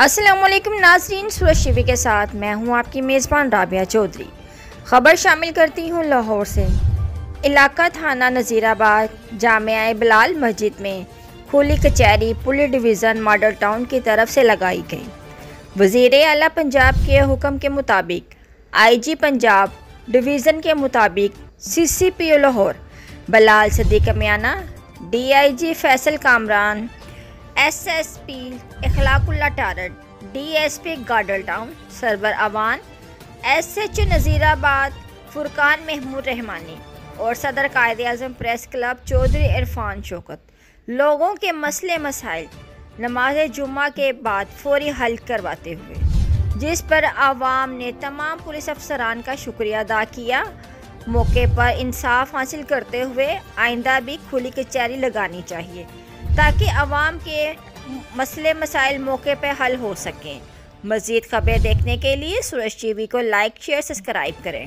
السلام علیکم ناظرین، سورج ٹی وی کے ساتھ میں ہوں آپ کی میزبان رابعہ چودھری۔ خبر شامل کرتی ہوں لاہور سے۔ علاقہ تھانہ نذیر آباد جامعہ بلال مسجد میں کھلی کچہری پولیس ڈویژن ماڈل ٹاؤن کی طرف سے لگائی گئی۔ وزیر اعلیٰ پنجاب کے حکم کے مطابق آئی جی پنجاب ڈویژن کے مطابق سی سی پی او Lahore Bilal Siddique Miana, D I G Faisal Kamran, S S P Akhlaq Ullah Tarar, D S P garden town Sarwar Awan, S H O Nazir Abad Furqan Mahmood Rehmani اور صدر قائد اعظم پریس کلب چودھری عرفان شوکت لوگوں کے مسئلے مسائل نماز جمعہ کے بعد فوری حل کرواتے ہوئے، جس پر عوام نے تمام پولیس افسران کا شکریہ ادا کیا۔ موقع پر انصاف حاصل کرتے ہوئے آئندہ بھی کھلی کچہری لگانی چاہیے تاکہ عوام کے مسئلے مسائل موقع پہ حل ہو سکیں۔ مزید خبریں دیکھنے کے لیے سورج ٹی وی کو لائک، شیئر، سبسکرائب کریں۔